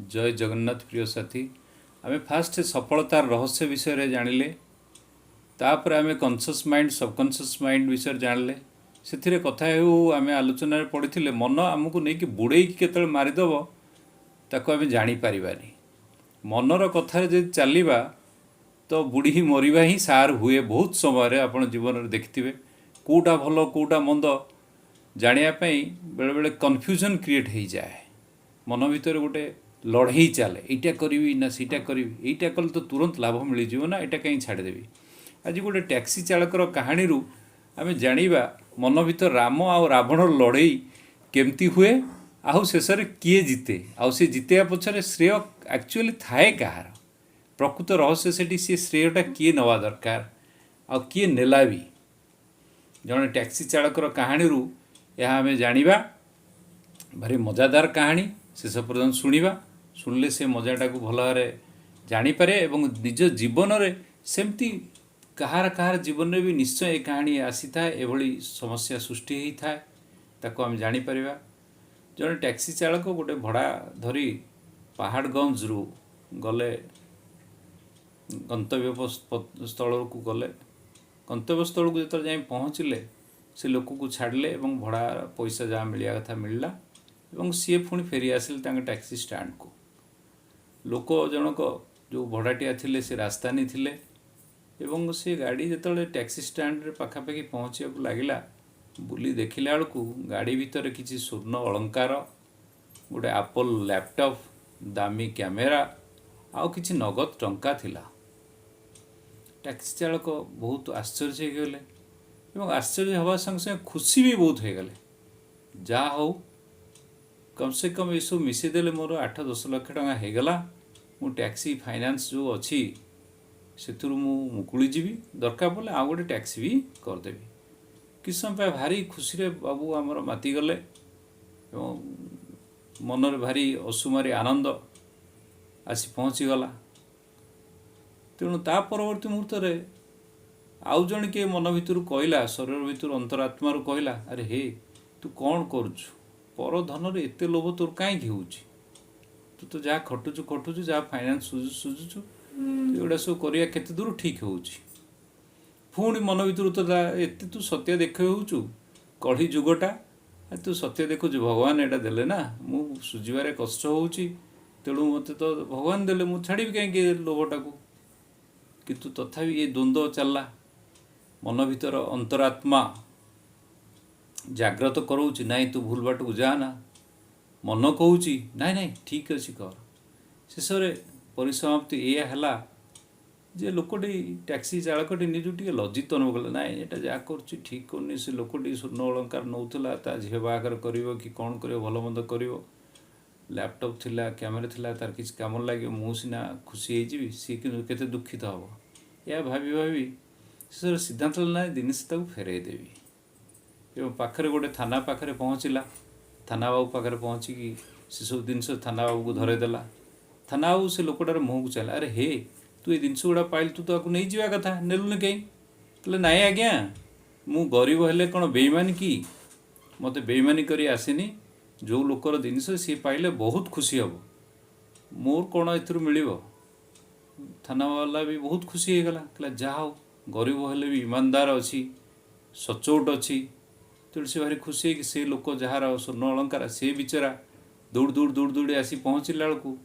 जय जगन्नाथ प्रिय साथी आम फास्ट सफलतार रहस्य विषय जानिले तापर आम कनसियस माइंड सबकनसियस माइंड विषय जानले से कथा आम आलोचन पढ़ी मन आमको नहीं बुड़े केत मारिदेव ताको आम जानीपारानी मनर कथार जब चलवा तो बुड़ी ही मरवा ही सार हुए बहुत समय आप जीवन में देखिथे कौटा भल कौटा मंद जानापी बेले बेले कन्फ्यूजन क्रिएट हो जाए मन भर गोटे लड़ई चले यहाँ करी ना सीटा करी यहाँ कले तो तुरंत लाभ मिल ना यहाँ कहीं छाड़देवी आज गोटे टैक्सी चालकर कहानी आम जाना मन भर राम आ रावण लड़ई केमती हुए आउ शेष किए जीते आउ से जीतवा पछरे श्रेय एक्चुअली थाए कहार प्रकृत रहस्य से सी श्रेयटा किए नवा दरकार आ किए नेला भी जड़े टैक्सी चालकर कहानी यह आम जाना भारी मजादार कहानी शेष पर्यटन शुणा शुणिले से मजाटा को भल भाव जानीपे और निज जीवन में सेमती कहार कहार जीवन में भी निश्चय ये कहानी आसी था एभली समस्या सृष्टि होता है ताको आम जानीपर जड़े टैक्सी चालक गोटे भड़ा धरी पहाड़गंज रु गले गंतव्य स्थल को गले गंतव्य स्थल को जो जाए पहुँचले से लोक को छाड़ले और भड़ा पैसा जहाँ मिलवा कथा मिलला और सी पुणी फेरी आसिले टैक्सी स्टैंड को लोक जनक जो भड़ाटिया थिले से राजस्थानी थिले एवं से गाड़ी जो टैक्सी स्टैंड रे पाखापाखि पहुँचा लगला बुली देखला बेलू गाड़ी भितर किसी स्वर्ण अलंकार गोटे एप्पल लैपटॉप दामी कैमेरा आउ किसी नगद टंका थिला टैक्सी चालक बहुत आश्चर्य हो गले और आश्चर्य हवा संगे संगे खुशी भी बहुत हो गले जा हो कम से कम ये सब मिसेदेले मोर 8-10 लाख टका होगला मु टैक्सी फाइनान्स जो अच्छी से मुकुड़ी जीवी दरकार पड़े आउ गोटे टैक्सी भी करदेवी कि समय भारी खुशी बाबू आमर मातीगले मनर भारी असुमारी आनंद आसी पहुँचीगला तेणु ता परवर्ती मुहूर्त आउ जन किए मन भितर कहला शरीर भितर अंतरात्मा कहला अरे हे तू कौन करुचु पर धन एत लोभ तोर कहीं हो तू तो जहाँ खटुचु जहाँ फाइनान्स सुझुचु एगुड़ा सब करिया केते दूर ठीक हो पुणी मन भितर तो एत तू सत्य देखु कढ़ी जुगटा तू सत्य देखु भगवान एटा देले ना मु सुझीबारे कष्ट होउची तेणु मत तो भगवान देले मु छाड़ी कहीं लोभटा को किंतु तथापि ये द्वंद्व चलला मन भीतर अंतरात्मा जाग्रत कराऊँ नाई तू भूल बाट को जाना मन कहूँ नाई नाई ठीक अच्छे कर शेष परिसमाप्ति या है जे लोकटी टैक्सी चालकटी निजु टे लज्जित अनुभव कले ना यहाँ जहाँ कर ठीक करनी से लोकटी स्वर्ण अलंकार नौला ता झील बाहर कर कि कौन कर भल मंद कर लैपटॉप थिला कैमेरा थिला तार किसी काम लगे मु सीना खुशी होजी सी के दुखित हम या भाभी भाभी से सिद्धांत ना जिनस फेरई देवी एवं पाखे गोटे थाना पाखे पहुँचला थाना बाबू पाखे पहुँचिकी से सब जिनस थाना बाबू को धरईदेला थाना बाबू से लोकटार मुँह को चला अरे हे तू ये जिनस गुड़ा पाइल तू तो नहीं जावा कथा नेलुनि कहीं कहले नाई आज्ञा मु गरीब हेले कौन बेईमानी की मत बेईमानी करी आसीनी जो लोकर जिनस सी पाइले बहुत खुशी हम मोर कौन एथुरु मिलिबो थाना वाला भी बहुत खुशी हो गला कहला जाओ गरीब हेले भी ईमानदार अच्छी सचोट अच्छी तेणु से भारी खुशी है से लोक जार स्वर्ण अलंकार से बिचरा दौड़ दौड़ दौड़ दौड़ी आसी पहुँचला बेलू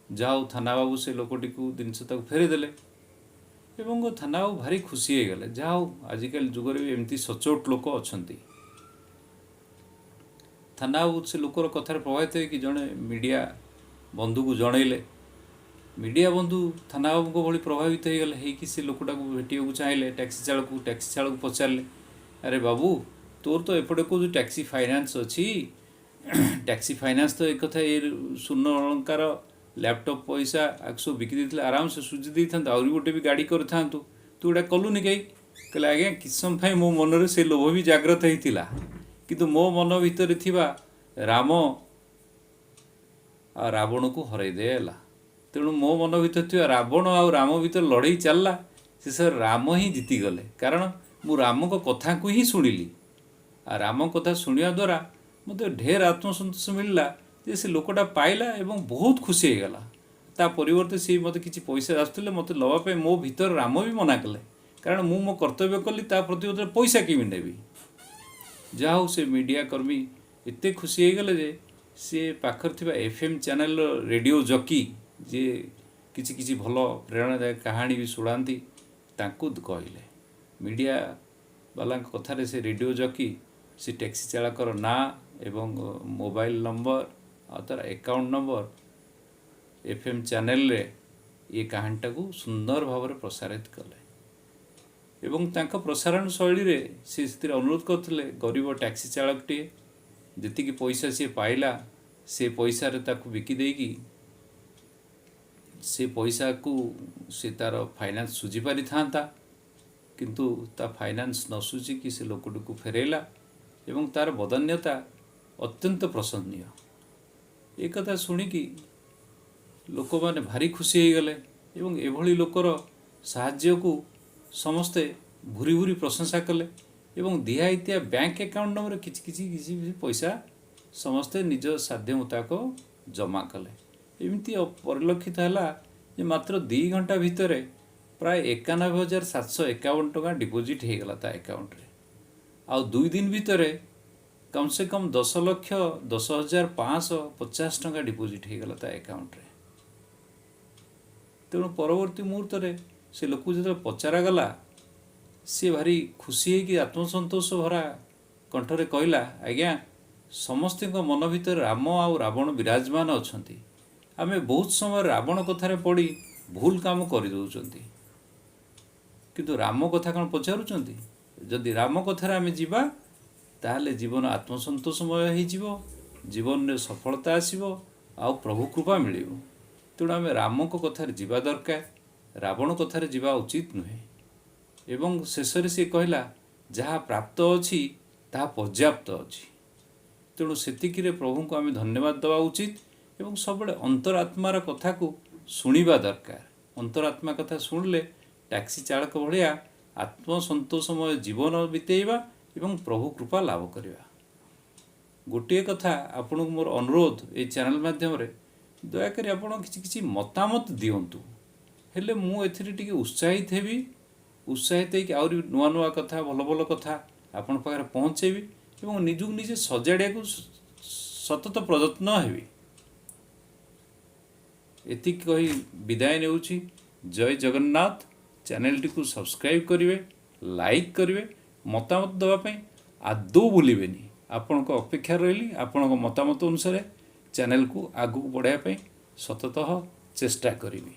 जाओ थाना बाबू से लोकटी को जिनस फेरीदेले एवं थाना बाबू भारी खुशी हो गले जाओ आजिकल जुगर भी एमती सचोट लोक अच्छा थाना बाबू से लोकर कथार प्रभावित है कि जड़े मीडिया बंधु को जनइले मीडिया बंधु थाना बाबू को भली प्रभावित हो गले कि से लोकटा को भेटिया चाहिए टैक्सी चालक पचारे अरे बाबू तोर तो एपटे को टैक्सी फाइनान्स अच्छी टैक्सी फाइनान्स तो एक कथा ये स्वर्ण अलंकार लैपटॉप पैसा सब बिकी देते आराम से सुझी दे था आहरी गोटे भी गाड़ी कर था तू एटा कलुनि कहीं कहले आज्ञा किस समय मो मन से लोभ भी जाग्रत होता किंतु मो मन भितर थिबा राम आ रावण को हरई देला तेणु मो मन भर थी रावण आ राम भर लड़ई चलला से राम ही जीतीगले कारण मु राम को कथा को ही शुणिली आ राम कथा शुणा द्वारा मत ढेर आत्मसंतोष मिलला ଯେ ସେ ଲୋକଟା ପାଇଲା ଏବଂ ବହୁତ ଖୁସି ହେଇଗଲା। ତା ପରିବର୍ତ୍ତେ ସେ ମୋତେ କିଛି ପଇସା ଆସୁଥିଲେ ମୋତେ ନେବା ପାଇଁ, ମୋ ଭିତରେ ରାମ ବି ମନା କଲେ, କାରଣ ମୁଁ ମୋ କର୍ତ୍ତବ୍ୟ କଲି, ତା ପ୍ରତିବର୍ତ୍ତରେ ପଇସା କେମିତି ନେବି। ଯାହା ହଉ ସେ ମିଡ଼ିଆ କର୍ମୀ ଏତେ ଖୁସି ହେଇଗଲେ ଯେ ସେ ପାଖରେ ଥିବା FM ଚ୍ୟାନେଲର ରେଡ଼ିଓ ଜକି, ଯିଏ କିଛି କିଛି ଭଲ ପ୍ରେରଣାଦାୟକ କାହାଣୀ ବି ଶୁଣାନ୍ତି, ତାଙ୍କୁ କହିଲେ। ମିଡ଼ିଆ ବାଲାଙ୍କ କଥାରେ ସେ ରେଡ଼ିଓ ଜକି ସେ ଟ୍ୟାକ୍ସି ଚାଳକର ନାଁ ଏବଂ ମୋବାଇଲ ନମ୍ବର ଆଉ ତା'ର ଆକାଉଣ୍ଟ ନମ୍ବର FM ଚ୍ୟାନେଲରେ ଏ କାହାଣୀଟାକୁ ସୁନ୍ଦର ଭାବରେ ପ୍ରସାରିତ କଲେ। ଏବଂ ତାଙ୍କ ପ୍ରସାରଣ ଶୈଳୀରେ ସେ ସେଥିରେ ଅନୁରୋଧ କରୁଥିଲେ, ଗରିବ ଟ୍ୟାକ୍ସି ଚାଳକଟିଏ ଯେତିକି ପଇସା ସିଏ ପାଇଲା, ସେ ପଇସାରେ ତାକୁ ବିକି ଦେଇକି ସେ ପଇସାକୁ ସେ ତା'ର ଫାଇନାନ୍ସ ସୁଝି ପାରିଥାନ୍ତା, କିନ୍ତୁ ତା ଫାଇନାନ୍ସ ନ ସୁଝିକି ସେ ଲୋକଟିକୁ ଫେରାଇଲା ଏବଂ ତା'ର ବଦାନ୍ୟତା ଅତ୍ୟନ୍ତ ପ୍ରଶଂସନୀୟ। ଏ କଥା ଶୁଣିକି ଲୋକମାନେ ଭାରି ଖୁସି ହେଇଗଲେ ଏବଂ ଏଭଳି ଲୋକର ସାହାଯ୍ୟକୁ ସମସ୍ତେ ଭୁରି ଭୁରି ପ୍ରଶଂସା କଲେ ଏବଂ ଦିଆହେଇଥିବା ବ୍ୟାଙ୍କ ଆକାଉଣ୍ଟ ନମ୍ବରରେ କିଛି କିଛି କିଛି ପଇସା ସମସ୍ତେ ନିଜ ସାଧ୍ୟ ମୁତାବକ ଜମା କଲେ। ଏମିତି ପରିଲକ୍ଷିତ ହେଲା ଯେ ମାତ୍ର 2 ଘଣ୍ଟା ଭିତରେ ପ୍ରାୟ 91,751 ଟଙ୍କା ଡିପୋଜିଟ୍ ହେଇଗଲା ତା ଆକାଉଣ୍ଟରେ। ଆଉ 2 ଦିନ ଭିତରେ କମ୍ ସେ କମ୍ 10,10,550 ଟଙ୍କା ଡିପୋଜିଟ୍ ହେଇଗଲା ତା ଆକାଉଣ୍ଟରେ। ତେଣୁ ପରବର୍ତ୍ତୀ ମୁହୂର୍ତ୍ତରେ ସେ ଲୋକକୁ ଯେତେବେଳେ ପଚରାଗଲା, ସେ ଭାରି ଖୁସି ହେଇକି ଆତ୍ମସନ୍ତୋଷ ଭରା କଣ୍ଠରେ କହିଲା, ଆଜ୍ଞା, ସମସ୍ତଙ୍କ ମନ ଭିତରେ ରାମ ଆଉ ରାବଣ ବିରାଜମାନ ଅଛନ୍ତି। ଆମେ ବହୁତ ସମୟ ରାବଣ କଥାରେ ପଡ଼ି ଭୁଲ କାମ କରିଦେଉଛନ୍ତି, କିନ୍ତୁ ରାମ କଥା କ'ଣ ପଚାରୁଛନ୍ତି? ଯଦି ରାମ କଥାରେ ଆମେ ଯିବା ତାହେଲେ ଜୀବନ ଆତ୍ମସନ୍ତୋଷମୟ ହେଇଯିବ, ଜୀବନରେ ସଫଳତା ଆସିବ ଆଉ ପ୍ରଭୁ କୃପା ମିଳିବ। ତେଣୁ ଆମେ ରାମଙ୍କ କଥାରେ ଯିବା ଦରକାର, ରାବଣ କଥାରେ ଯିବା ଉଚିତ ନୁହେଁ। ଏବଂ ଶେଷରେ ସେ କହିଲା, ଯାହା ପ୍ରାପ୍ତ ଅଛି ତାହା ପର୍ଯ୍ୟାପ୍ତ ଅଛି। ତେଣୁ ସେତିକିରେ ପ୍ରଭୁଙ୍କୁ ଆମେ ଧନ୍ୟବାଦ ଦେବା ଉଚିତ ଏବଂ ସବୁବେଳେ ଅନ୍ତରାତ୍ମାର କଥାକୁ ଶୁଣିବା ଦରକାର। ଅନ୍ତରାତ୍ମା କଥା ଶୁଣିଲେ ଟ୍ୟାକ୍ସି ଚାଳକ ଭଳିଆ ଆତ୍ମସନ୍ତୋଷମୟ ଜୀବନ ବିତେଇବା ଏବଂ ପ୍ରଭୁ କୃପା ଲାଭ କରିବା। ଗୋଟିଏ କଥା ଆପଣଙ୍କୁ ମୋର ଅନୁରୋଧ, এই ଚ୍ୟାନେଲ ମାଧ୍ୟମରେ ଦୟାକରି ଆପଣ କିଛି କିଛି ମତାମତ ଦିଅନ୍ତୁ, ହେଲେ ମୁଁ ଏଥିରେ ଟିକେ ଉତ୍ସାହିତ ହେବି। ଉତ୍ସାହିତ ହେଇକି ଆହୁରି ନୂଆ ନୂଆ କଥା, ଭଲ ଭଲ କଥା ଆପଣଙ୍କ ପାଖରେ ପହଞ୍ଚେଇବି ଏବଂ ନିଜକୁ ନିଜେ ସଜାଡ଼ିବାକୁ ସତତ ପ୍ରଯତ୍ନ ହେବି। ଏତିକି କହି ବିଦାୟ ନେଉଛି। ଜୟ ଜଗନ୍ନାଥ। ଚ୍ୟାନେଲଟିକୁ ସବସ୍କ୍ରାଇବ୍ କରିବେ, ଲାଇକ୍ କରିବେ, ମତାମତ ଦେବା ପାଇଁ ଆଦୌ ଭୁଲିବେନି। ଆପଣଙ୍କ ଅପେକ୍ଷା ରହିଲି। ଆପଣଙ୍କ ମତାମତ ଅନୁସାରେ ଚ୍ୟାନେଲକୁ ଆଗକୁ ବଢ଼ାଇବା ପାଇଁ ସତତଃ ଚେଷ୍ଟା କରିବି।